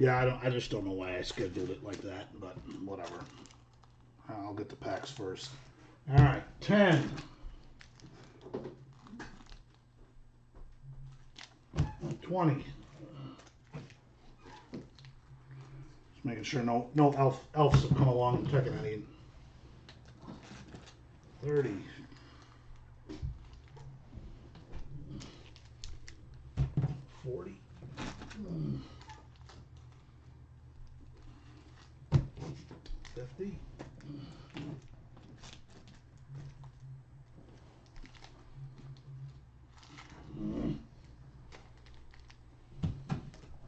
Yeah, I just don't know why I scheduled it like that, but whatever. I'll get the packs first. All right, 10. 20. Just making sure no elves have come along and checking any. 30. 40. 50.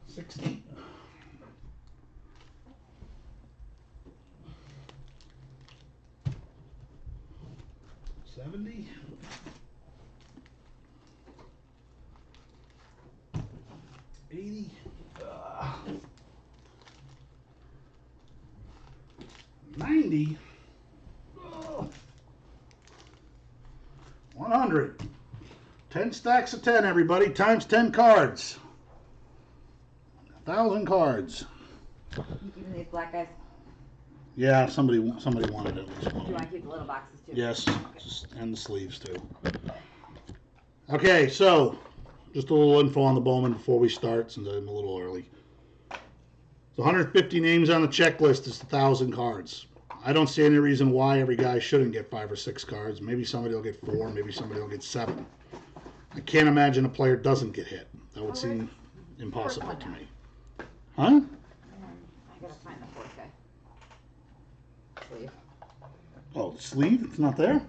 60. 70. 80. 90. 100. 10 stacks of 10, everybody, times 10 cards. 1,000 cards. Even these black guys? Yeah, somebody wanted at least one. Do you want to keep the little boxes too? Yes, and the sleeves too. Okay, so just a little info on the Bowman before we start, since I'm a little early. It's 150 names on the checklist. It's 1,000 cards. I don't see any reason why every guy shouldn't get 5 or 6 cards. Maybe somebody will get 4, maybe somebody will get 7. I can't imagine a player doesn't get hit. That would seem impossible to me. Huh? I gotta find the fourth guy. Sleeve. Oh, the sleeve? It's not there?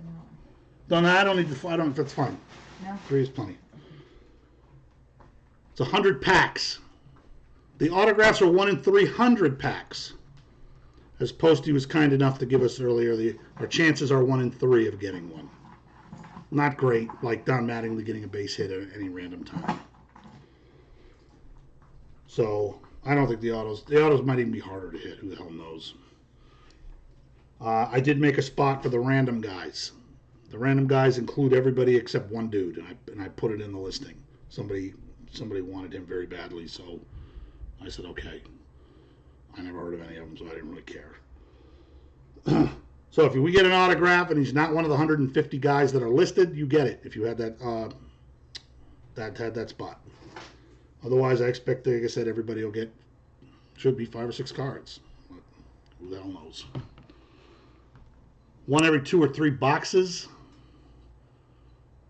No, I don't need the. I don't. That's fine. No. 3 is plenty. It's 100 packs. The autographs are 1 in 300 packs. As Posty was kind enough to give us earlier, our chances are 1 in 3 of getting one. Not great, like Don Mattingly getting a base hit at any random time. So I don't think the autos might even be harder to hit. Who the hell knows? I did make a spot for the random guys. The random guys include everybody except one dude, and I put it in the listing. Somebody wanted him very badly, so I said okay. I never heard of any of them, so I didn't really care. So if we get an autograph and he's not one of the 150 guys that are listed, you get it if you had that had that spot. Otherwise, I expect, like I said, everybody will should be 5 or 6 cards. But who the hell knows? 1 every 2 or 3 boxes.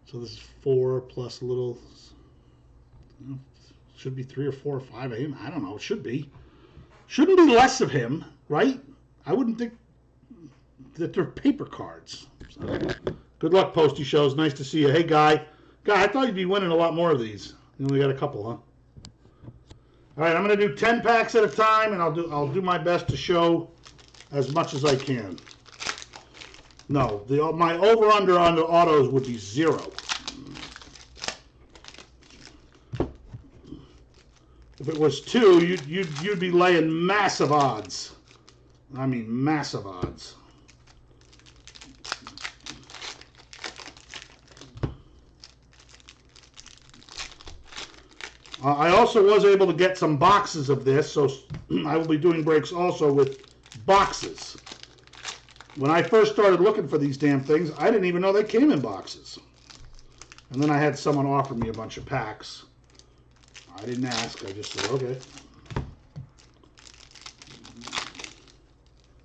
So this is 4 plus a little. Should be 3 or 4 or 5 of him. I don't know. It should be. Shouldn't be less of him, right? I wouldn't think that they're paper cards. So, good luck, Posty Shows. Nice to see you. Hey, Guy, I thought you'd be winning a lot more of these. You only got a couple, huh? All right, I'm going to do 10 packs at a time, and I'll do my best to show as much as I can. No, my over/under on the autos would be 0. If it was 2, you'd be laying massive odds. I mean, massive odds. I also was able to get some boxes of this, so I will be doing breaks also with boxes. When I first started looking for these damn things, I didn't even know they came in boxes. And then I had someone offer me a bunch of packs. I didn't ask, I just said, okay.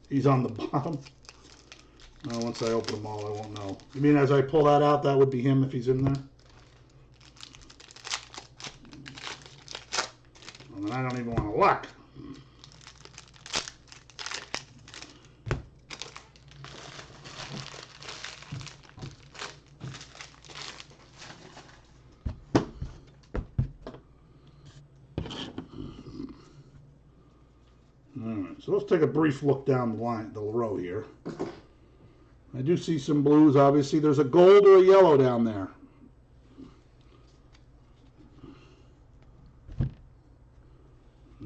He's on the bottom. Well, once I open them all, I won't know. You mean as I pull that out, that would be him if he's in there? And I don't even want to look. Alright, so let's take a brief look down the row here. I do see some blues, obviously. There's a gold or a yellow down there.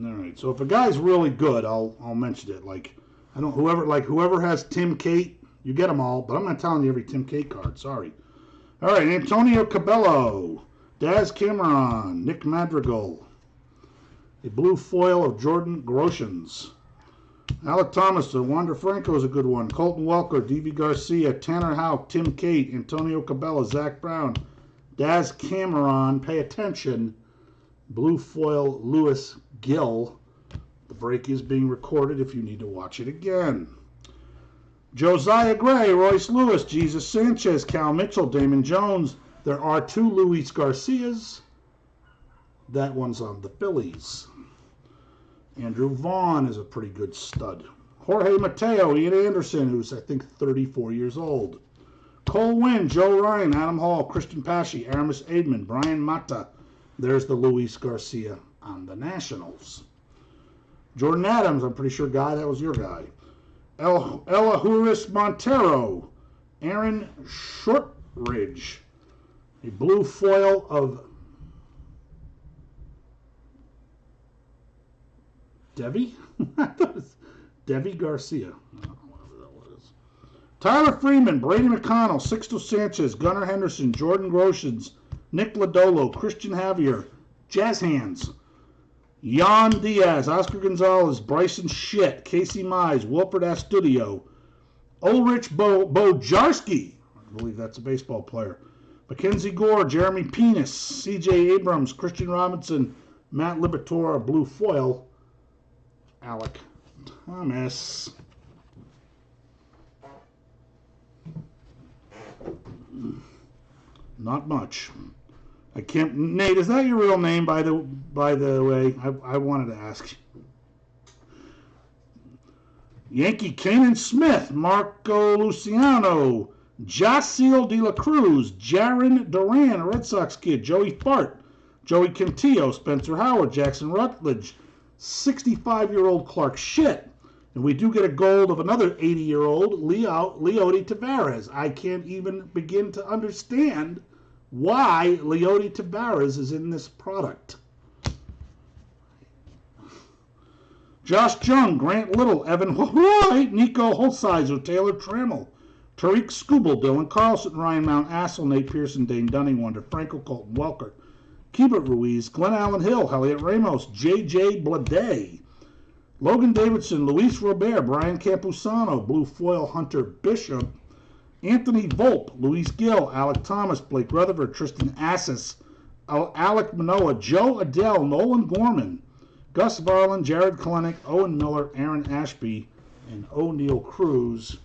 Alright, so if a guy's really good, I'll mention it. Like whoever has Tim Kate, you get them all, but I'm not telling you every Tim Kate card, sorry. Alright, Antonio Cabello, Daz Cameron, Nick Madrigal, A blue foil of Jordan Groshans. Alec Thomas, Wander Franco is a good one. Colton Welker, D.V. Garcia, Tanner Houck, Tim Cate, Antonio Cabela, Zach Brown, Daz Cameron, pay attention. Blue foil Lewis Gill. The break is being recorded if you need to watch it again. Josiah Gray, Royce Lewis, Jesus Sanchez, Cal Mitchell, Damon Jones. There are 2 Luis Garcias. That one's on the Phillies. Andrew Vaughn is a pretty good stud. Jorge Mateo, Ian Anderson, who's I think 34 years old. Cole Winn, Joe Ryan, Adam Hall, Christian Pashy, Aramis Aidman, Brian Mata. There's the Luis Garcia on the Nationals. Jordan Adams, I'm pretty sure, Guy, that was your guy. Elahuris Montero, Aaron Shortridge, a blue foil of Devi? Devi Garcia. Tyler Freeman, Brady McConnell, Sixto Sanchez, Gunnar Henderson, Jordan Groshans, Nick Lodolo, Christian Javier, Jazz Hands, Jan Diaz, Oscar Gonzalez, Bryson Schitt, Casey Mize, Wilfred Astudio, Ulrich Bojarski, I believe that's a baseball player, Mackenzie Gore, Jeremy Penis, C.J. Abrams, Christian Robinson, Matt Liberatore, blue foil, Alec Thomas. Not much. I can't. Nate, is that your real name? By the way, I wanted to ask. Yankee Kanan Smith, Marco Luciano, Jasiel De La Cruz, Jaron Duran, a Red Sox kid, Joey Fart, Joey Cantillo, Spencer Howard, Jackson Rutledge, 65-year-old Clark Schitt. And we do get a gold of another 80-year-old, Leody Taveras. I can't even begin to understand why Leody Taveras is in this product. Josh Jung, Grant Little, Evan White, Nico Holsizer, Taylor Trammell, Tariq Skubal, Dylan Carlson, Ryan Mount Assel, Nate Pearson, Dane Dunning, Wander Franco, Colton Welker, Keibert Ruiz, Glenn Allen Hill, Elliot Ramos, J.J. Blade, Logan Davidson, Luis Robert, Brian Campusano, Blue Foil Hunter Bishop, Anthony Volpe, Luis Gill, Alec Thomas, Blake Rutherford, Tristan Assis, Alec Manoa, Joe Adele, Nolan Gorman, Gus Varlin, Jared Kalenic, Owen Miller, Aaron Ashby, and O'Neill Cruz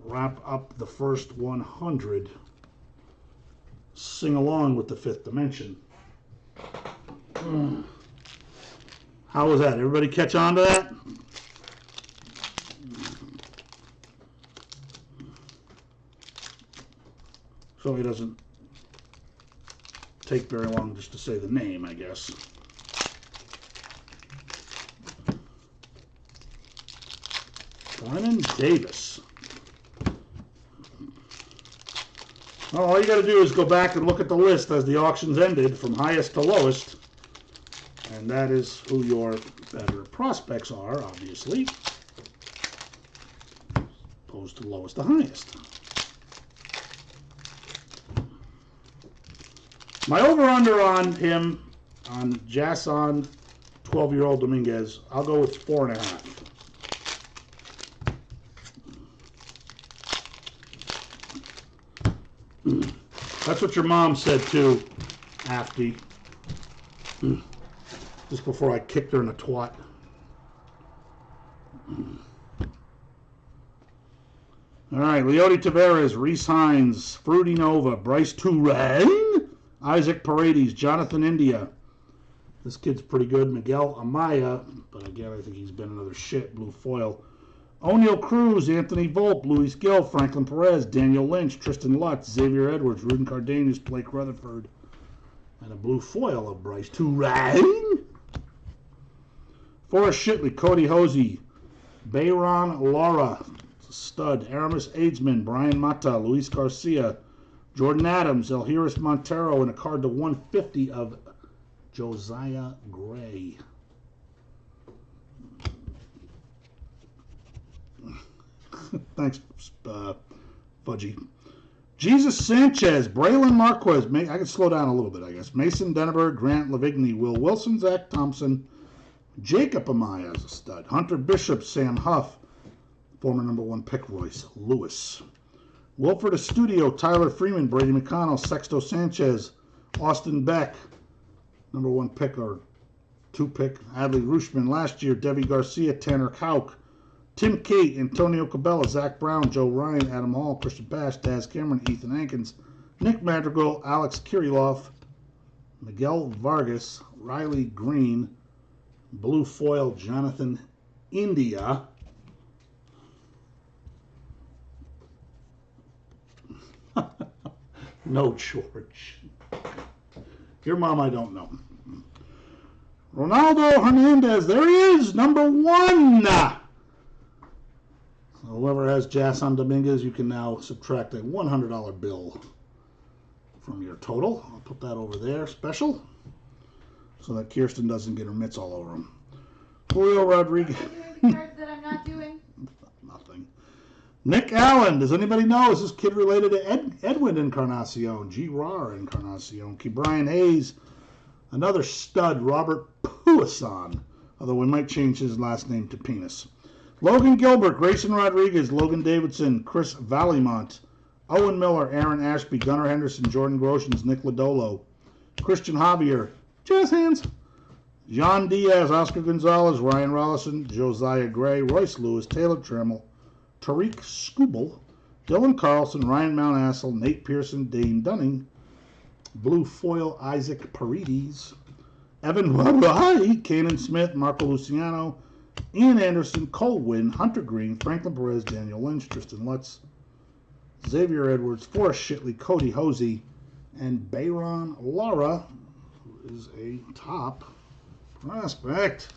wrap up the first 100. Sing along with the Fifth Dimension. How was that? Everybody catch on to that? So it doesn't take very long just to say the name, I guess. Brennan Davis. Well, all you got to do is go back and look at the list as the auctions ended from highest to lowest. And that is who your better prospects are, obviously, opposed to lowest to highest. My over-under on him, on Jason 12-year-old Dominguez, I'll go with 4.5. That's what your mom said too, Afty. Just before I kicked her in the twat. All right, Leody Taveras, Reese Hines, Fruity Nova, Bryce Turang, Isaac Paredes, Jonathan India. This kid's pretty good. Miguel Amaya, but again, I think he's been another shit. Blue foil. O'Neill Cruz, Anthony Volpe, Luis Gill, Franklin Perez, Daniel Lynch, Tristan Lutz, Xavier Edwards, Rudin Cardenas, Blake Rutherford, and a blue foil of Bryce Turang. Forrest Shitley, Cody Hosey, Bayron Laura, stud, Aramis Aidsman, Brian Mata, Luis Garcia, Jordan Adams, Elhiris Montero, and a card to 150 of Josiah Gray. Thanks, Fudgy. Jesus Sanchez, Braylon Marquez. I can slow down a little bit, I guess. Mason Denneberg, Grant Lavigny, Will Wilson, Zach Thompson, Jacob Amaya is a stud. Hunter Bishop, Sam Huff. Former number 1 pick, Royce Lewis. Wilford Estudio, Tyler Freeman, Brady McConnell, Sexto Sanchez, Austin Beck. Number 1 pick or 2 pick, Adley Rushman last year. Debbie Garcia, Tanner Kauk. Tim Cate, Antonio Cabela, Zach Brown, Joe Ryan, Adam Hall, Christian Bash, Daz Cameron, Ethan Hankins, Nick Madrigal, Alex Kirilov, Miguel Vargas, Riley Green, Blue Foil, Jonathan India. No, George. Your mom, I don't know. Ronaldo Hernandez, there he is, number 1. So whoever has Jason Dominguez, you can now subtract a $100 bill from your total. I'll put that over there, special, so that Kirsten doesn't get her mitts all over him. Julio Rodriguez. Doing cards that I'm not doing. Nothing. Nick Allen. Does anybody know? Is this kid related to Edwin Encarnacion? G. Rar Encarnacion. Brian Hayes. Another stud, Robert Puason. Although we might change his last name to Penis. Logan Gilbert. Grayson Rodriguez. Logan Davidson. Chris Vallimont. Owen Miller. Aaron Ashby. Gunnar Henderson. Jordan Groshans. Nick Lodolo. Christian Javier. Jazz hands. John Diaz. Oscar Gonzalez. Ryan Rollison. Josiah Gray. Royce Lewis. Taylor Trammell. Tariq Skubal, Dylan Carlson, Ryan Mountassel, Nate Pearson, Dane Dunning, Blue Foil, Isaac Paredes, Evan Wabai, Kanan Smith, Marco Luciano, Ian Anderson, Cole Wynn, Hunter Green, Franklin Perez, Daniel Lynch, Tristan Lutz, Xavier Edwards, Forrest Shitley, Cody Hosey, and Bayron Lara, who is a top prospect.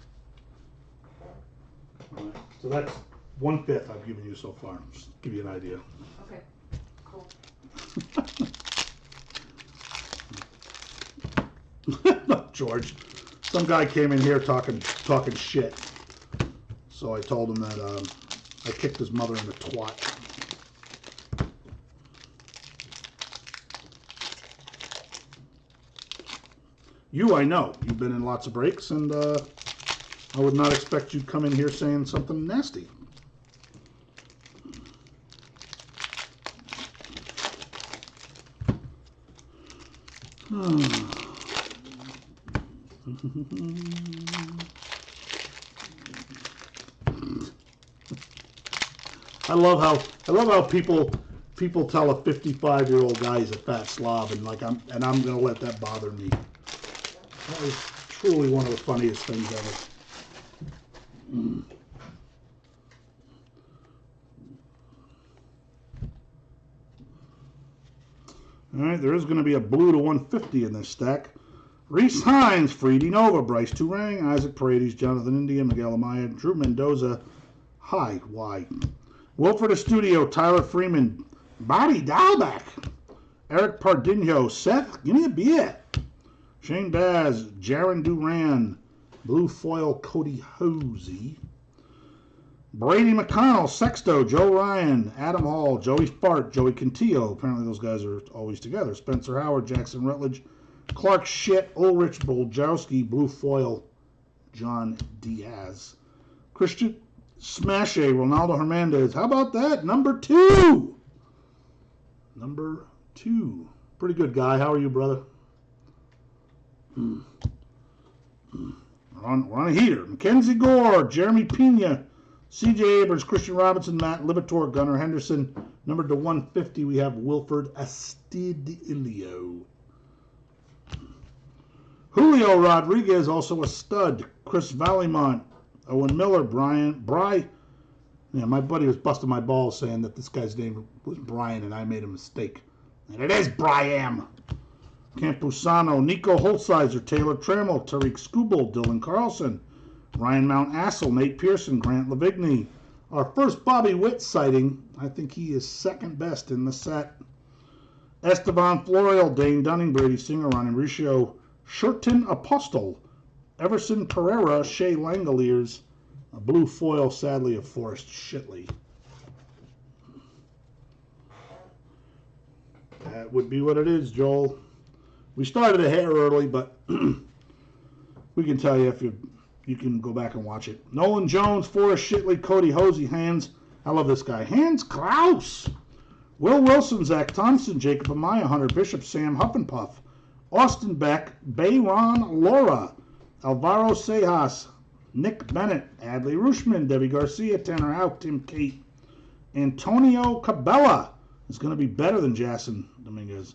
So that's 1/5 I've given you so far. Just to give you an idea. Okay, cool. No, George. Some guy came in here talking shit. So I told him that I kicked his mother in the twat. You, I know. You've been in lots of breaks, and I would not expect you to come in here saying something nasty. I love how people tell a 55-year-old guy he's a fat slob, and I'm gonna let that bother me. That is truly one of the funniest things ever. All right, there is going to be a blue to 150 in this stack. Reese Hines, Freedy Nova, Bryce Turang, Isaac Paredes, Jonathan India, Miguel Amaya, Drew Mendoza, Y. Wilford Estudio, Tyler Freeman, Bobby Dahlbeck, Eric Pardinho, Seth, give me a beer. Shane Baz, Jaron Duran, Blue Foil, Cody Hosey, Brady McConnell, Sexto, Joe Ryan, Adam Hall, Joey Fart, Joey Cantillo. Apparently those guys are always together. Spencer Howard, Jackson Rutledge, Clark Schitt, Ulrich Boljowski, Blue Foil, John Diaz. Christian Smashe, Ronaldo Hernandez. How about that? Number 2. Number 2. Pretty good guy. How are you, brother? We're on a heater. Mackenzie Gore, Jeremy Pena, C.J. Abrams, Christian Robinson, Matt Libator, Gunnar Henderson. Numbered to 150, we have Wilford Astudillo. Julio Rodriguez, also a stud. Chris Vallimont, Owen Miller, Bry. Yeah, my buddy was busting my balls saying that this guy's name was Brian, and I made a mistake. And it is Brian. Campusano, Nico Holtsizer, Taylor Trammell, Tariq Skubal, Dylan Carlson, Ryan Mountassel, Nate Pearson, Grant Lavigny. Our first Bobby Witt sighting. I think he is second best in the set. Esteban Florial, Dane Dunning, Brady Singer, Ronnie Mauricio, Shurton Apostle, Everson Pereira, Shea Langoliers, a blue foil, sadly, of Forrest Shitley. That would be what it is, Joel. We started a hair early, but we can tell you if you You can go back and watch it. Nolan Jones, Forrest Shitley, Cody Hosey, I love this guy. Hans Kraus. Will Wilson, Zach Thompson, Jacob Amaya, Hunter Bishop, Sam Huffenpuff, Austin Beck, Bayron Laura, Alvaro Sejas, Nick Bennett, Adley Rushman, Debbie Garcia, Tanner Houck, Tim Kate, Antonio Cabela is going to be better than Jason Dominguez.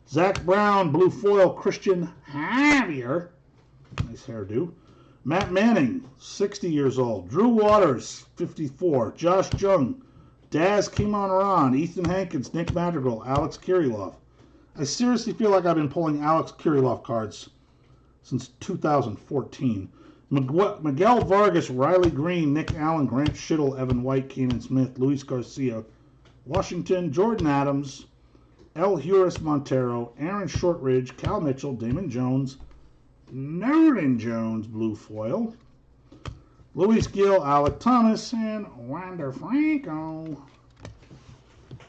Zach Brown, Blue Foil, Christian Javier, nice hairdo. Matt Manning, 60 years old. Drew Waters, 54. Josh Jung, Daz Kimon Ron, Ethan Hankins, Nick Madrigal, Alex Kirilov. I seriously feel like I've been pulling Alex Kirilov cards since 2014. Miguel Vargas, Riley Green, Nick Allen, Grant Schittle, Evan White, Keenan Smith, Luis Garcia, Washington, Jordan Adams, El Huris Montero, Aaron Shortridge, Cal Mitchell, Damon Jones, Nolan Jones, Blue Foil, Luis Gill, Alec Thomas, and Wander Franco.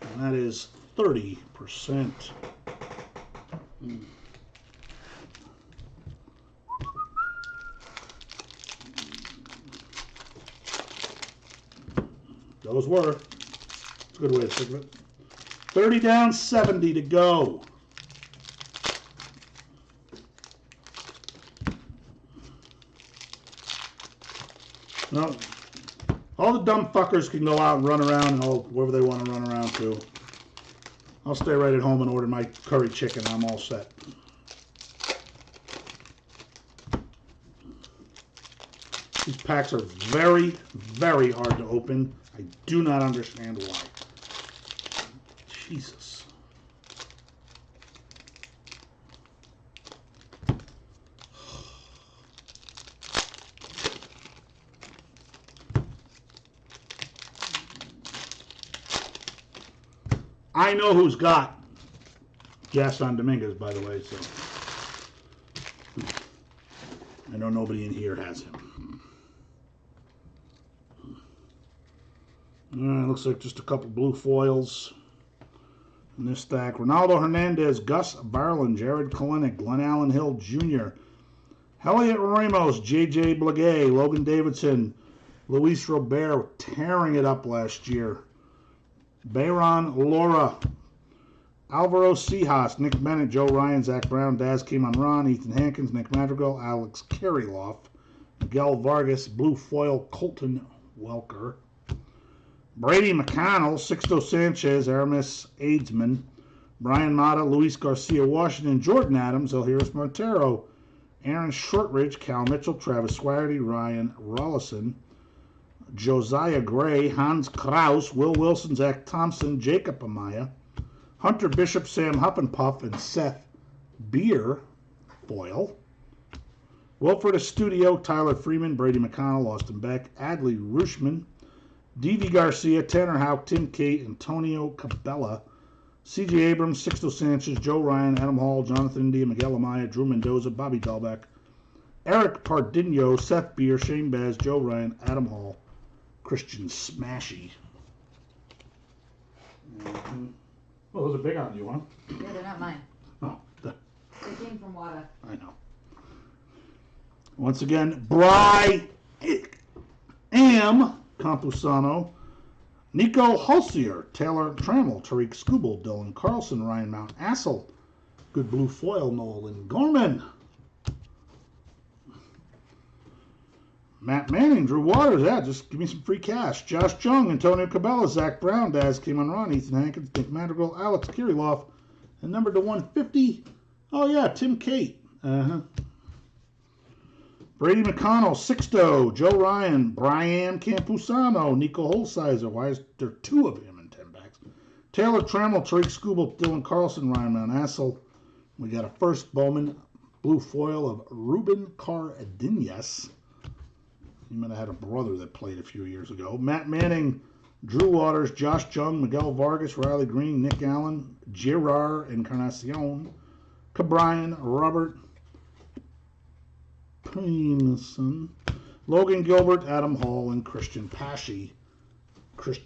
And that is 30%. Those were. It's a good way to think of it. 30 down, 70 to go. No, all the dumb fuckers can go out and run around and wherever they want to run around to. I'll stay right at home and order my curry chicken. I'm all set. These packs are very, very hard to open. I do not understand why. Jesus. I know who's got Jason Dominguez, by the way, so I know nobody in here has him. Looks like just a couple blue foils in this stack. Ronaldo Hernandez, Gus Barlin, Jared Kalenic, Glenn Allen Hill Jr., Elliot Ramos, J.J. Blagay, Logan Davidson, Luis Robert tearing it up last year. Bayron Laura, Alvaro Sejas, Nick Bennett, Joe Ryan, Zach Brown, Daz Kimon Ron, Ethan Hankins, Nick Madrigal, Alex Kirilov, Miguel Vargas, Blue Foil, Colton Welker, Brady McConnell, Sixto Sanchez, Aramis Aidsman, Brian Mata, Luis Garcia Washington, Jordan Adams, Elhiris Montero, Aaron Shortridge, Cal Mitchell, Travis Swaggerty, Ryan Rollison, Josiah Gray, Hans Kraus, Will Wilson, Zach Thompson, Jacob Amaya, Hunter Bishop, Sam Huffenpuff, and Seth Beer foil. Wilfred Estudio, Tyler Freeman, Brady McConnell, Austin Beck, Adley Rushman, D.V. Garcia, Tanner Houck, Tim Kate, Antonio Cabela, C.J. Abrams, Sixto Sanchez, Joe Ryan, Adam Hall, Jonathan India, Miguel Amaya, Drew Mendoza, Bobby Dahlbeck, Eric Pardinho, Seth Beer, Shane Baz, Joe Ryan, Adam Hall, Christian Smashy. Mm-hmm. Well, those are big on you, huh? Yeah, they're not mine. Oh, They came from Wada. I know. Once again, Bry Am Campusano, Nico Hulsier, Taylor Trammell, Tariq Skubal, Dylan Carlson, Ryan Mount Assel, good blue foil, Nolan Gorman, Matt Manning, Drew Waters, just give me some free cash. Josh Jung, Antonio Cabela, Zach Brown, Daz Kimon Ron, Ethan Hankins, Nick Madrigal, Alex Kirilov, and number to 150, oh yeah, Tim Kate. Brady McConnell, Sixto, Joe Ryan, Brian Campusano, Nico Holsizer. Why is there two of him in 10 packs? Taylor Trammell, Tariq Skubal, Dylan Carlson, Ryan Mount Assel. We got a first Bowman blue foil of Ruben Cardenas. He might have had a brother that played a few years ago. Matt Manning, Drew Waters, Josh Jung, Miguel Vargas, Riley Green, Nick Allen, Gerard Encarnacion, Cabrian, Robert Peenson, Logan Gilbert, Adam Hall, and Christian Pashy.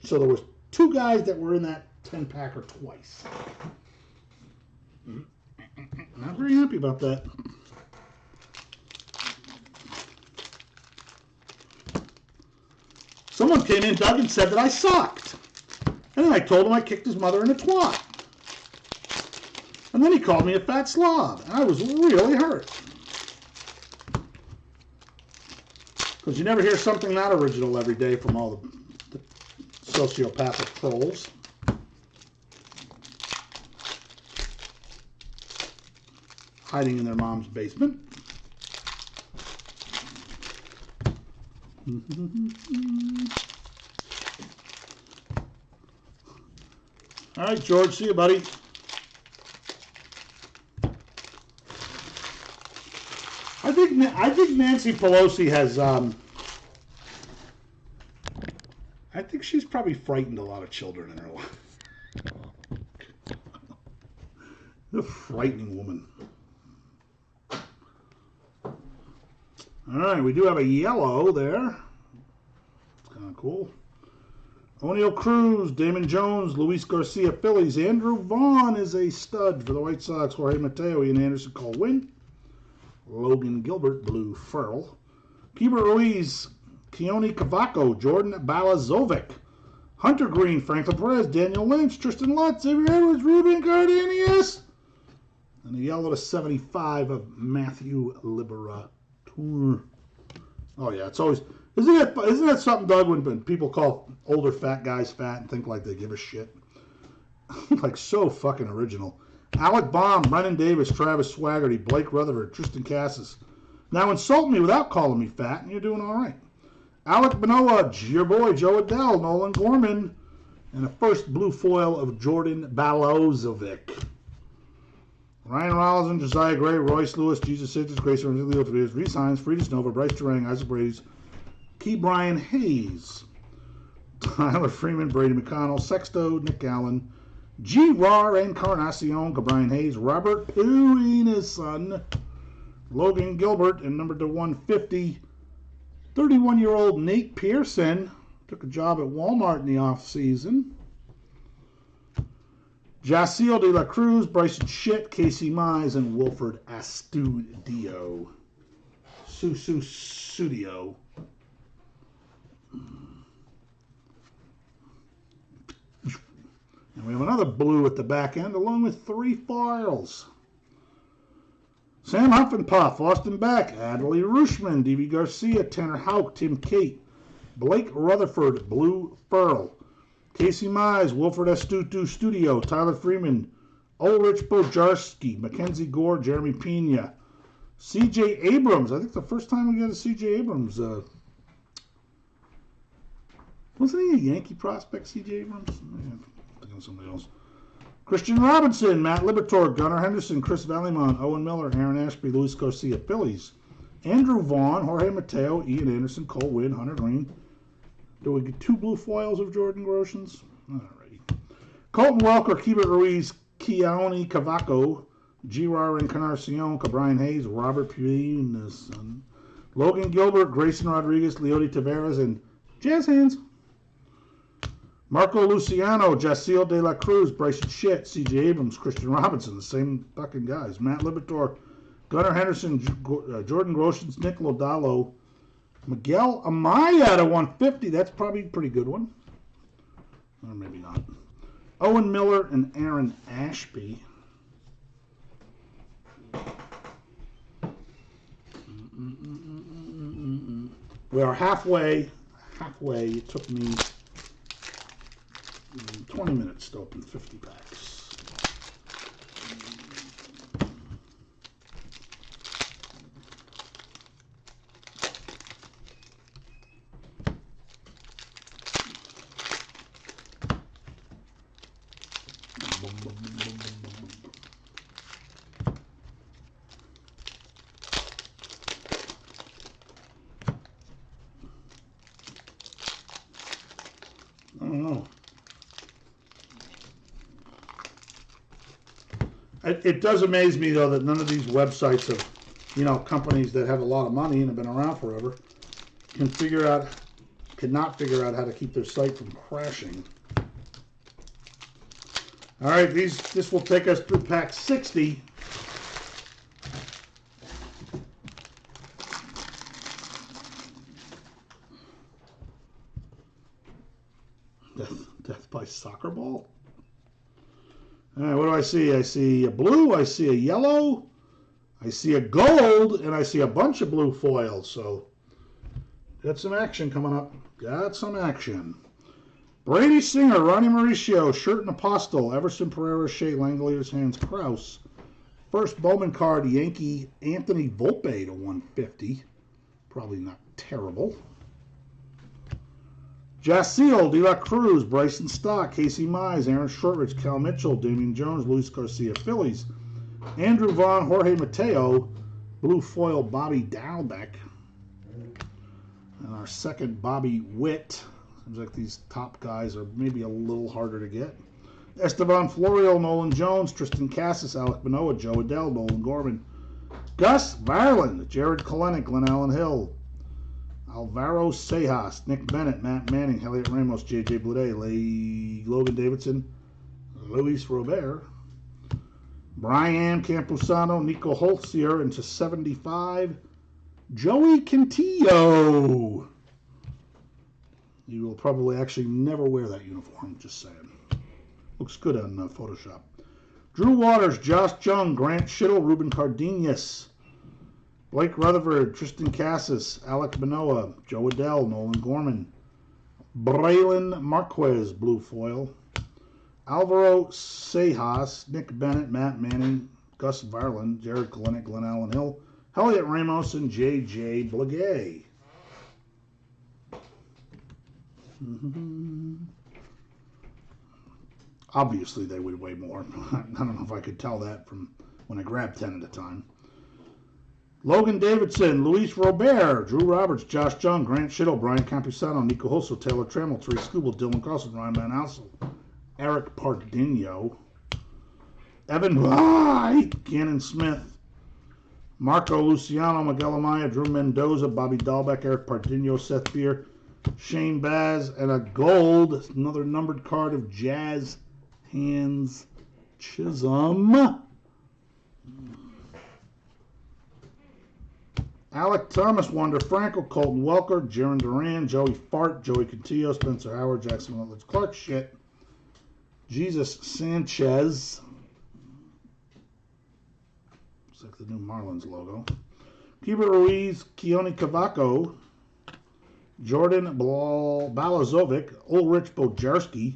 So there was two guys that were in that 10-packer twice. Not very happy about that. Someone came in, Doug, and said that I sucked. And then I told him I kicked his mother in the twat. And then he called me a fat slob. And I was really hurt. Because you never hear something that original every day from all the sociopathic trolls. Hiding in their mom's basement. All right, George, see you, buddy. I think Nancy Pelosi has. I think she's probably frightened a lot of children in her life. A frightening woman. All right, we do have a yellow there. It's kind of cool. O'Neill Cruz, Damon Jones, Luis Garcia, Phillies. Andrew Vaughn is a stud for the White Sox. Jorge Mateo, Ian Anderson, Cole Winn. Logan Gilbert, Blue Furl. Keibert Ruiz, Keone Cavaco, Jordan Balazovic. Hunter Green, Franklin Perez, Daniel Lynch, Tristan Lutz, Xavier Edwards, Ruben Cardenas. And a yellow to 75 of Matthew Liberator. Oh yeah, it's always isn't that something, Doug, when people call older fat guys fat and think like they give a shit? Like so fucking original. Alec Baum, Brennan Davis, Travis Swaggerty, Blake Rutherford, Tristan Cassis. Now insult me without calling me fat, and you're doing all right. Alec Manoa, your boy Joe Adell, Nolan Gorman, and a first blue foil of Jordan Balazovic. Ryan Rollins, Josiah Gray, Royce Lewis, Jesus Sanchez, Grayson Leo Tobias, Reese Hines, Friedrich Nova, Bryce Durang, Isaac Brady's, Key Brian Hayes, Tyler Freeman, Brady McConnell, Sexto, Nick Allen, G. Rar Encarnacion, Brian Hayes, Robert Pooey and his son, Logan Gilbert, and number to 150, 31-year-old Nate Pearson, took a job at Walmart in the offseason. Jaciel de la Cruz, Bryson Schitt, Casey Mize, and Wilford Astudillo. Studio. And we have another blue at the back end, along with 3 foils. Sam Huff and Puff, Austin Beck, Adley Rushman, D.V. Garcia, Tanner Houck, Tim Cate, Blake Rutherford, Blue Furl, Casey Mize, Wilford Studio, Tyler Freeman, Ulrich Bojarski, Mackenzie Gore, Jeremy Pena, C.J. Abrams. I think the first time we got a C.J. Abrams. Wasn't he a Yankee prospect, C.J. Abrams? I'm thinking of somebody else. Christian Robinson, Matt Libertor, Gunnar Henderson, Chris Vallimon, Owen Miller, Aaron Ashby, Luis Garcia, Phillies. Andrew Vaughn, Jorge Mateo, Ian Anderson, Cole Winn, Hunter Green. Do we get 2 blue foils of Jordan Groshans? All right. Colton Welker, Keibert Ruiz, Keone Cavaco, G.R. Encarnacion, Brian Hayes, Robert Pugnison, Logan Gilbert, Grayson Rodriguez, Leody Taveras, and Jazz Hands. Marco Luciano, Jaciel de la Cruz, Bryson Schitt, C.J. Abrams, Christian Robinson, the same fucking guys. Matt Libertor, Gunnar Henderson, Jordan Groshans, Nick Lodalo, Miguel Amaya to 150. That's probably a pretty good one. Or maybe not. Owen Miller and Aaron Ashby. We are halfway. It took me 20 minutes to open 50 packs. I don't know. It does amaze me, though, that none of these websites of, companies that have a lot of money and have been around forever cannot figure out how to keep their site from crashing. All right, this will take us through pack 60. Death by soccer ball. All right, what do I see? I see a blue, I see a yellow, I see a gold, and I see a bunch of blue foils. So, got some action coming up. Got some action. Brady Singer, Ronnie Mauricio, Shirt and Apostle, Everson Pereira, Shea Langoliers, Hans Kraus. First Bowman card, Yankee Anthony Volpe to 150. Probably not terrible. Jaciel, De La Cruz, Bryson Stott, Casey Mize, Aaron Shortridge, Cal Mitchell, Damian Jones, Luis Garcia, Phillies. Andrew Vaughn, Jorge Mateo, blue foil Bobby Dalbec. And our second Bobby Witt. Seems like these top guys are maybe a little harder to get. Esteban Florio, Nolan Jones, Tristan Cassis, Alec Manoah, Joe Adell, Nolan Gorman. Gus Varland, Jared Kalenic, Glenn Allen Hill. Alvaro Sejas, Nick Bennett, Matt Manning, Elliot Ramos, J.J. Bleday, Logan Davidson, Luis Robert, Brian Campusano, Nico Holtzier, into 75, Joey Cantillo. You will probably actually never wear that uniform, just saying. Looks good on Photoshop. Drew Waters, Josh Jung, Grant Schittle, Ruben Cardenas, Blake Rutherford, Tristan Cassis, Alec Manoah, Joe Adell, Nolan Gorman, Braylon Marquez, blue foil, Alvaro Sejas, Nick Bennett, Matt Manning, Gus Varland, Jared Kalenic, Glenn Allen Hill, Elliot Ramos, and J.J. Bleday. Obviously, they would weigh more. I don't know if I could tell that from when I grabbed 10 at a time. Logan Davidson, Luis Robert, Drew Roberts, Josh Jung, Grant Schittle, Brian Campusano, Nico Hosso, Taylor Trammell, Trey Skubal, Dylan Carlson, Ryan Van Alsel, Eric Pardinho, Evan White, Cannon Smith, Marco Luciano, Miguel Amaya, Drew Mendoza, Bobby Dahlbeck, Eric Pardinho, Seth Beer, Shane Baz, and a gold, another numbered card of Jazz Hands Chisholm. Alec Thomas, Wander Frankel, Colton Welker, Jaron Duran, Joey Fart, Joey Cantillo, Spencer Howard, Jackson Rutledge Clark, shit. Jesus Sanchez. Looks like the new Marlins logo. Cuba Ruiz, Keone Cavaco, Jordan Balazovic, Ulrich Bojarski,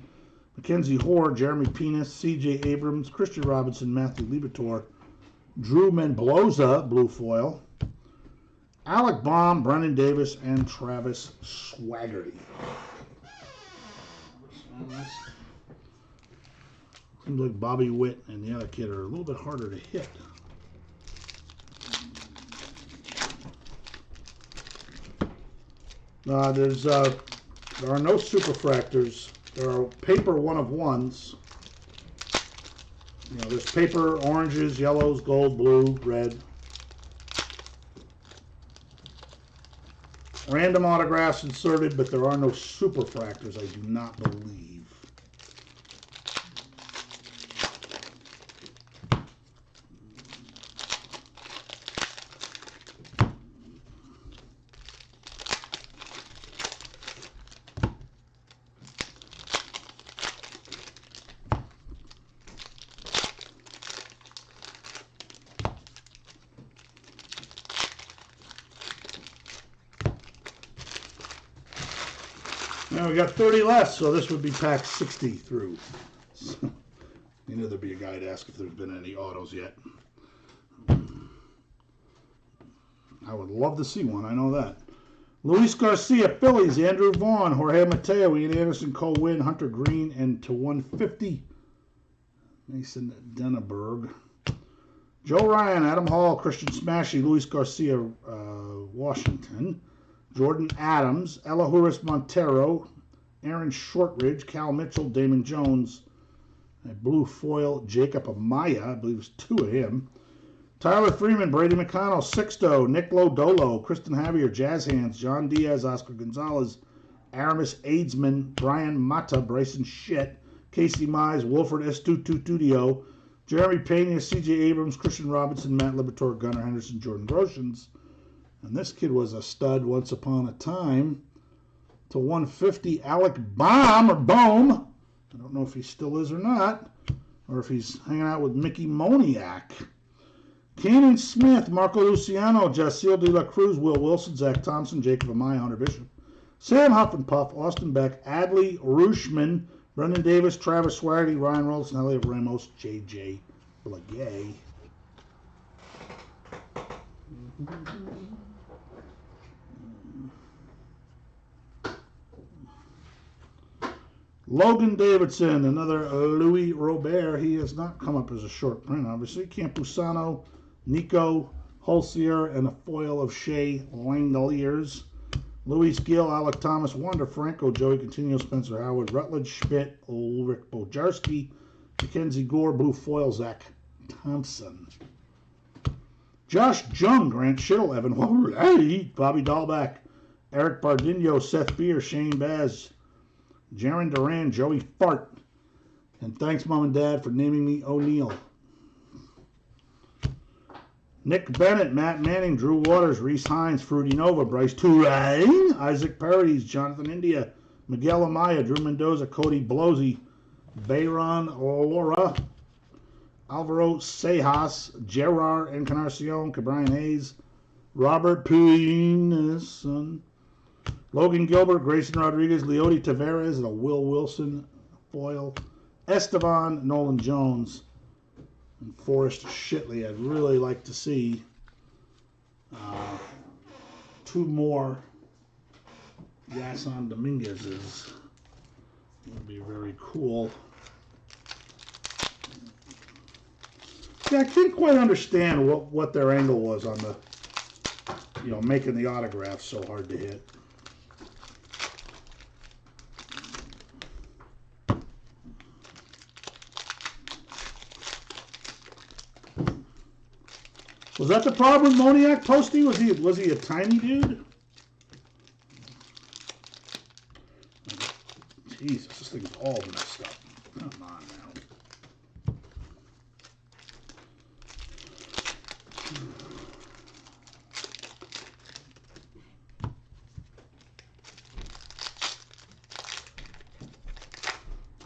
Mackenzie Hoare, Jeremy Penis, C.J. Abrams, Christian Robinson, Matthew Liberatore, Drew Menbloza, blue foil, Alec Baum, Brennan Davis, and Travis Swaggerty. Seems like Bobby Witt and the other kid are a little bit harder to hit. There are no superfractors. There are paper one-of-ones. You know, there's paper oranges, yellows, gold, blue, red. Random autographs inserted, but there are no superfractors, I do not believe. Now we got 30 left, so this would be pack 60 through. So, you know there'd be a guy to ask if there's been any autos yet. I would love to see one, I know that. Luis Garcia, Phillies, Andrew Vaughn, Jorge Mateo, Ian Anderson, Cole Winn, Hunter Green, and to 150, Mason Denneberg. Joe Ryan, Adam Hall, Christian Smashy, Luis Garcia, Washington. Jordan Adams, Elahuris Montero, Aaron Shortridge, Cal Mitchell, Damon Jones, a blue foil, Jacob Amaya, I believe it was 2 of him. Tyler Freeman, Brady McConnell, Sixto, Nick Lodolo, Kristen Javier, Jazz Hands, John Diaz, Oscar Gonzalez, Aramis Aidsman, Brian Mata, Bryson Shit, Casey Mize, Wilfred Estutudio, Jeremy Pena, C.J. Abrams, Christian Robinson, Matt Liberatore, Gunnar Henderson, Jordan Groshans. And this kid was a stud once upon a time. to 150, Alec Baum or Bohm. I don't know if he still is or not, or if he's hanging out with Mickey Moniak. Cannon Smith, Marco Luciano, Jacil De La Cruz, Will Wilson, Zach Thompson, Jacob Amaya, Hunter Bishop, Sam Huff and Puff, Austin Beck, Adley Rooshman, Brendan Davis, Travis Swaggerty, Ryan Rolls, and Elliot Ramos, J.J. Blagay. Logan Davidson, another Louis Robert. He has not come up as a short print, obviously. Campusano, Nico Holsier, and a foil of Shea Langoliers. Luis Gill, Alec Thomas, Wander Franco, Joey Coutinho, Spencer Howard, Rutledge Schmidt, Ulrich Bojarski, Mackenzie Gore, blue foil, Zach Thompson. Josh Jung, Grant Schittle, Evan Wright, Bobby Dahlback, Eric Bardino, Seth Beer, Shane Baz, Jaron Duran, Joey Fart. And thanks, Mom and Dad, for naming me O'Neill. Nick Bennett, Matt Manning, Drew Waters, Reese Hines, Fruity Nova, Bryce Turang, Isaac Paradis, Jonathan India, Miguel Amaya, Drew Mendoza, Cody Blosey, Bayron Laura, Alvaro Sejas, Gerard Encarnacion, Cabrian Hayes, Robert Puinson, Logan Gilbert, Grayson Rodriguez, Leody Tavares, and a Will Wilson foil, Esteban Nolan Jones, and Forrest Shitley. I'd really like to see two more Yason Dominguez's. It would be very cool. Yeah, I can't quite understand what their angle was on the, making the autographs so hard to hit. Was that the problem with Moniak Posty? Was he a tiny dude? Jesus, this thing's all messed up. Come on now.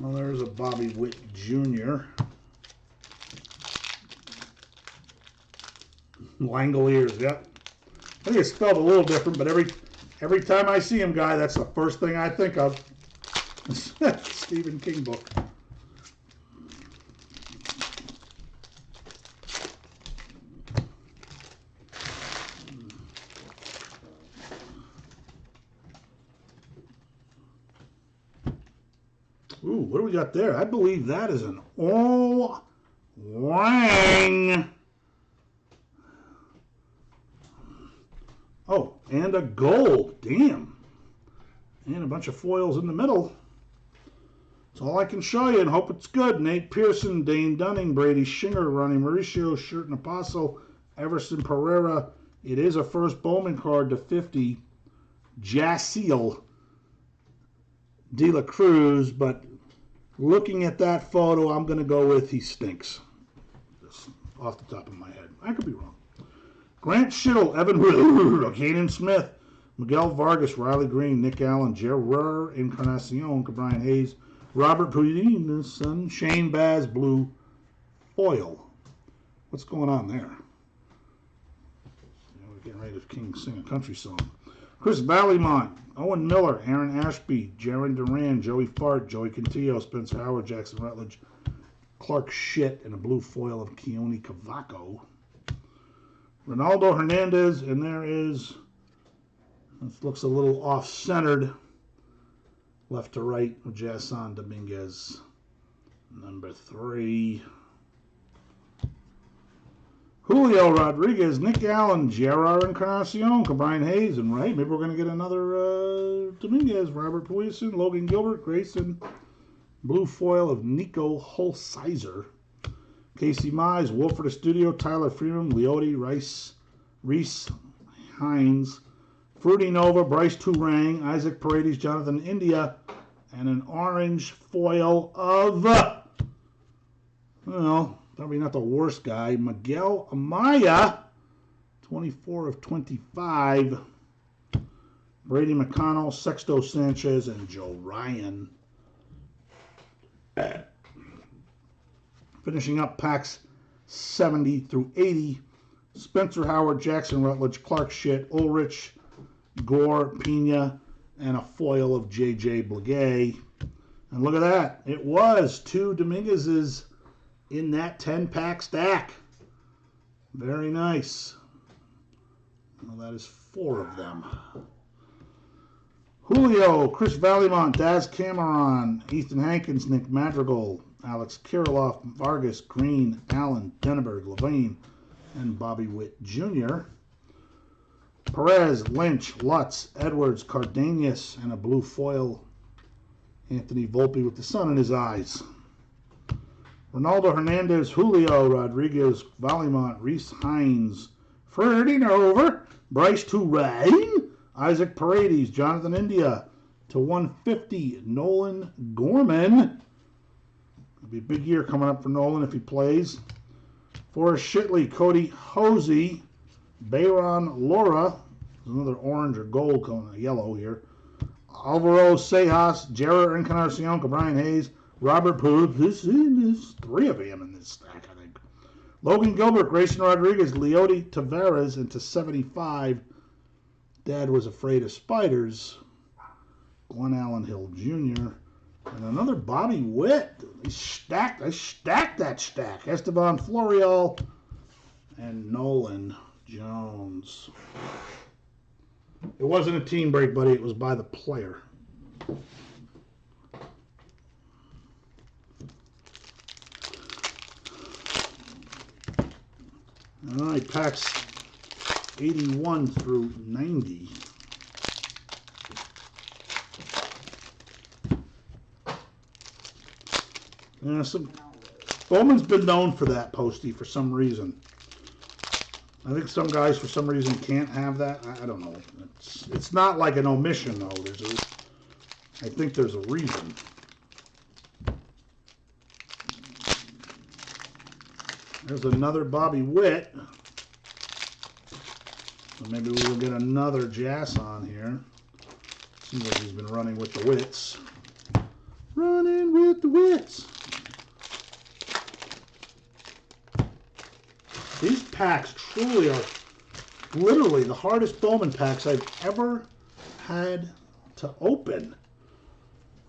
Well, there's a Bobby Witt Jr. Langoliers, yep. I think it's spelled a little different, but every time I see him, guy, that's the first thing I think of. Stephen King book. Ooh, what do we got there? I believe that is an all Wang. Oh, and a gold. Damn. And a bunch of foils in the middle. That's all I can show you and hope it's good. Nate Pearson, Dane Dunning, Brady Shinger, Ronnie Mauricio, Shirt and Apostle, Everson Pereira. It is a first Bowman card to 50. Jacil De La Cruz, but looking at that photo, I'm going to go with he stinks. Just off the top of my head. I could be wrong. Grant Schittle, Evan Kaden Smith, Miguel Vargas, Riley Green, Nick Allen, Gerard Encarnacion, Cabrian Hayes, Robert Putin, Shane Baz, blue foil. What's going on there? We're getting ready to King sing a country song. Chris Ballymont, Owen Miller, Aaron Ashby, Jaron Duran, Joey Fart, Joey Cantillo, Spencer Howard, Jackson Rutledge, Clark Schitt, and a blue foil of Keone Cavaco. Ronaldo Hernandez, and there is, this looks a little off-centered, left to right, with Jason Dominguez, number 3. Julio Rodriguez, Nick Allen, Gerard Encarnacion, Cabrian Hayes, and right, maybe we're going to get another Dominguez, Robert Puison, Logan Gilbert, Grayson, blue foil of Nico Holsizer, Casey Mize, Wolford Studio, Tyler Freeman, Leody, Reese Hines, Fruity Nova, Bryce Turang, Isaac Paredes, Jonathan India, and an orange foil of, well, probably not the worst guy, Miguel Amaya, 24 of 25. Brady McConnell, Sexto Sanchez, and Joe Ryan. Finishing up packs 70 through 80. Spencer Howard, Jackson Rutledge, Clark Schitt, Ulrich, Gore, Pena, and a foil of J.J. Blagay. And look at that. It was 2 Dominguez's in that 10-pack stack. Very nice. Well, that is 4 of them. Julio, Chris Vallimont, Daz Cameron, Ethan Hankins, Nick Madrigal, Alex Kirilloff, Vargas, Green, Allen, Denneberg, Levine, and Bobby Witt Jr. Perez, Lynch, Lutz, Edwards, Cardenas, and a blue foil, Anthony Volpe with the sun in his eyes. Ronaldo Hernandez, Julio Rodriguez, Vallimont, Reese Hines, Freddie Nover, Bryce Turang, Isaac Paredes, Jonathan India to 150, Nolan Gorman. It'll be a big year coming up for Nolan if he plays. Forrest Shitley, Cody Hosey, Bayron Laura, another orange or gold, yellow here. Alvaro Sejas, Jared Encarnacion, Brian Hayes, Robert Poole. There's 3 of him in this stack, I think. Logan Gilbert, Grayson Rodriguez, Leody Tavares, and to 75. Dad was afraid of spiders. Glenn Allen Hill Jr. And another Bobby Witt. I stacked that stack. Esteban Florial and Nolan Jones. It wasn't a team break, buddy. It was by the player. All right, packs 81 through 90. Yeah, Bowman's been known for that, Posty, for some reason. I think some guys, for some reason, can't have that. I don't know. It's not like an omission, though. I think there's a reason. There's another Bobby Witt. So maybe we will get another Jass on here. Seems like he's been running with the Wits. Running with the Wits. These packs truly are literally the hardest Bowman packs I've ever had to open.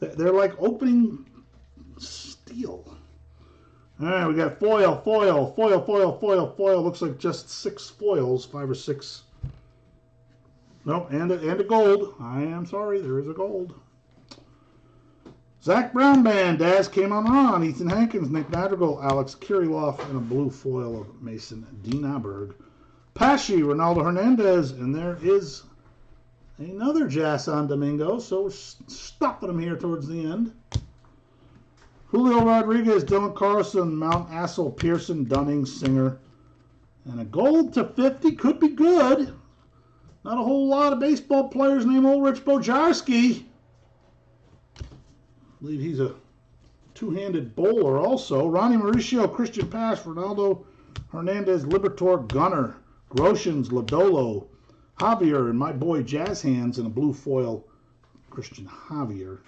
They're like opening steel. All right, we got foil. Looks like just 6 foils, 5 or 6. No, and a gold. I am sorry, there is a gold. Zach Brown Band, Daz came on. Ethan Hankins, Nick Madrigal, Alex Kirilloff, and a blue foil of Mason Dienaberg. Pesci, Ronaldo Hernandez, and there is another Jason Domingo, so we're stopping him here towards the end. Julio Rodriguez, Dylan Carlson, Mount Assel, Pearson, Dunning, Singer, and a gold to 50 could be good. Not a whole lot of baseball players named Ulrich Bojarski. I believe he's a two-handed bowler also. Ronnie Mauricio, Christian Pass, Ronaldo Hernandez, Libertor, Gunner, Groshans, Lodolo, Javier, and my boy Jazz Hands in a blue foil, Christian Javier.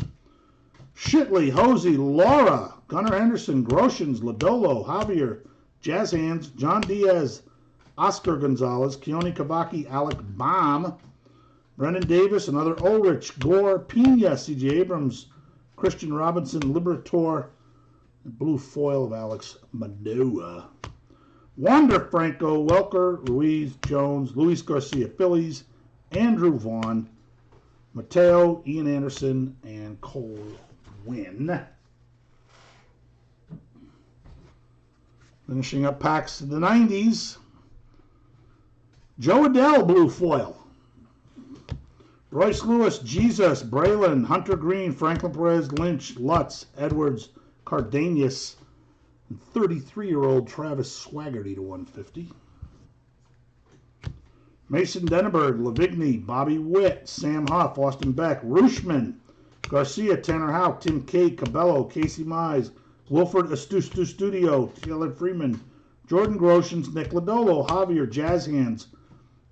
Shitley, Hosey, Laura, Gunnar Henderson, Groshans, Lodolo, Javier, Jazz Hands, John Diaz, Oscar Gonzalez, Keone Kavaki, Alec Baum, Brendan Davis, another Ulrich, Gore, Pena, C.J. Abrams, Christian Robinson, Liberator, blue foil of Alex Manoa. Wander Franco, Welker, Ruiz, Jones, Luis Garcia, Phillies, Andrew Vaughn, Mateo, Ian Anderson, and Cole Wynn. Finishing up packs of the 90s. Joe Adele, blue foil. Royce Lewis, Jesus, Braylon, Hunter Green, Franklin Perez, Lynch, Lutz, Edwards, Cardenas, and 33-year-old Travis Swaggerty to 150. Mason Denneberg, Lavigny, Bobby Witt, Sam Huff, Austin Beck, Rooshman, Garcia, Tanner Houck, Tim Cade, Cabello, Casey Mize, Wilford Studio, Taylor Freeman, Jordan Groshans, Nick Lodolo, Javier, Jazz Hands,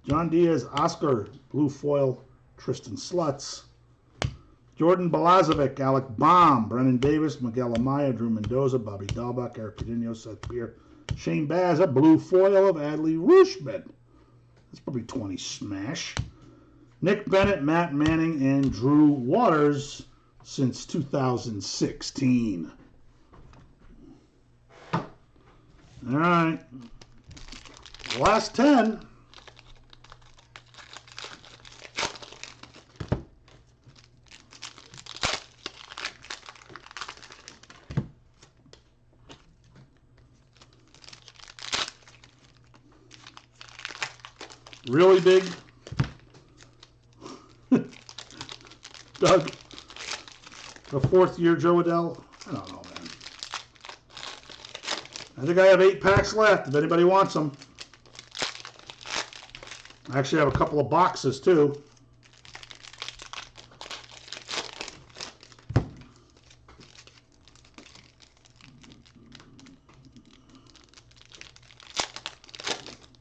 John Diaz, Oscar, blue foil, Tristan Slutz. Jordan Balazovic, Alec Baum, Brennan Davis, Miguel Amaya, Drew Mendoza, Bobby Dahlbach, Eric Padino, Seth Beer, Shane Baz, a blue foil of Adley Rutschman. That's probably 20 smash. Nick Bennett, Matt Manning, and Drew Waters since 2016. All right. Last 10. Really big. Doug, the 4th year Joe Adell. I don't know, man. I think I have 8 packs left if anybody wants them. I actually have a couple of boxes too.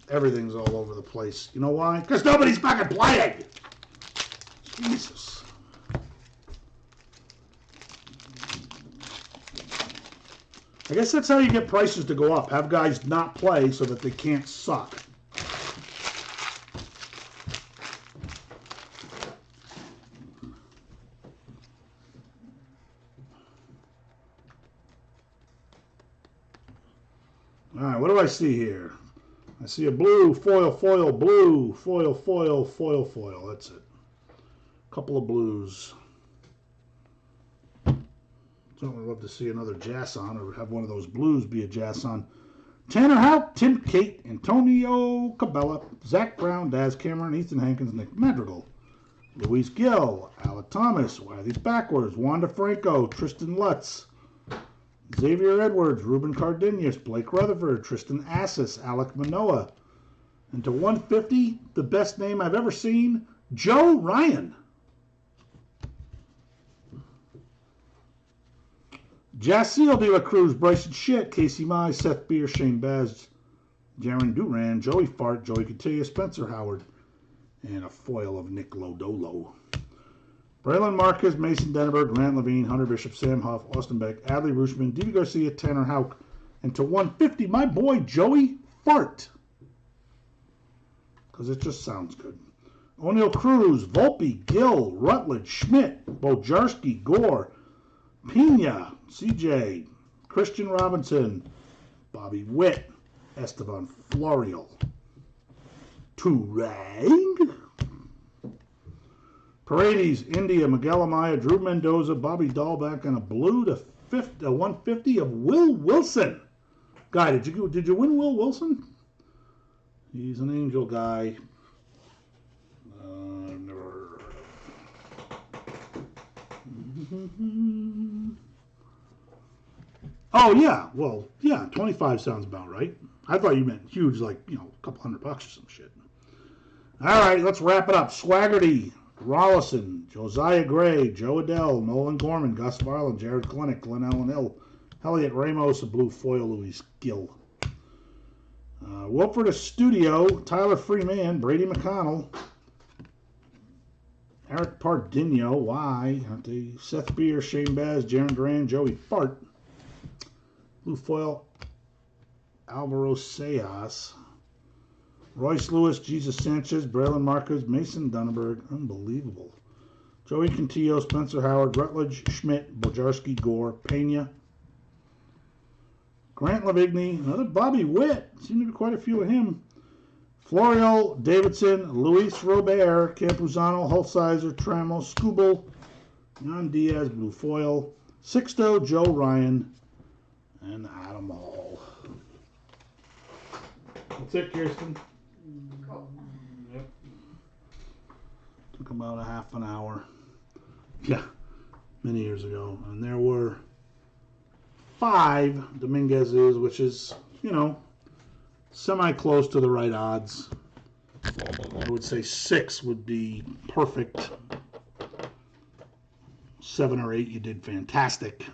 Everything's all over the place. You know why? Because nobody's fucking playing. Jesus. I guess that's how you get prices to go up. Have guys not play so that they can't suck. All right, what do I see here? I see a blue, foil, foil, blue, foil, foil, foil, foil. That's it. A couple of blues. Certainly love to see another Jasson or have one of those blues be a Jasson. Tanner Houck, Tim Cate, Antonio Cabela, Zach Brown, Daz Cameron, Ethan Hankins, Nick Madrigal, Luis Gill, Alec Thomas, Wiley Backwards, Wanda Franco, Tristan Lutz, Xavier Edwards, Ruben Cardenas, Blake Rutherford, Tristan Assis, Alec Manoa. And to 150, the best name I've ever seen, Joe Ryan. Jaciel De La Cruz, Bryson Shit, Casey Mize, Seth Beer, Shane Baz, Jaron Duran, Joey Fart, Joey Cotillo, Spencer Howard, and a foil of Nick Lodolo. Braylon Marquez, Mason Denneberg, Grant Levine, Hunter Bishop, Sam Huff, Austin Beck, Adley Rutschman, Didi Garcia, Tanner Houck, and to 150, my boy Joey Fart. Because it just sounds good. O'Neal Cruz, Volpe, Gill, Rutledge, Schmidt, Bojarski, Gore, Pena, CJ, Christian Robinson, Bobby Witt, Esteban Florial, Turang, Paredes, India, Miguel Amaya, Drew Mendoza, Bobby Dahlbach, and a blue to 150 of Will Wilson. Guy, did you win Will Wilson? He's an Angel guy. I've never heard of him. Oh, yeah. Well, yeah, 25 sounds about right. I thought you meant huge, like, a couple $100 or some shit. All right, let's wrap it up. Swaggerty, Rollison, Josiah Gray, Joe Adell, Nolan Gorman, Gus Varlin, Jared Klinick, Glenn Allen Hill, Elliot Ramos, a blue foil, Luis Gill. Wilford Studio, Tyler Freeman, Brady McConnell, Eric Pardinho, why aren't they? Seth Beer, Shane Baz, Jaron Duran, Joey Fart, blue foil, Alvaro Sayas, Royce Lewis, Jesus Sanchez, Braylon Marquez, Mason Dunneberg, unbelievable. Joey Contillo, Spencer Howard, Rutledge, Schmidt, Bojarski, Gore, Pena, Grant Lavigny, another Bobby Witt, seem to be quite a few of him. Florio, Davidson, Luis Robert, Campuzano, Hulsizer, Tramo, Scooble, Jan Diaz, blue foil, Sixto, Joe Ryan, and Adam Hall. That's it, Kirsten. Cool. Yep. Took about a half an hour. Yeah, many years ago. And there were 5 Dominguez's, which is, semi-close to the right odds. I would say 6 would be perfect. 7 or 8, you did fantastic.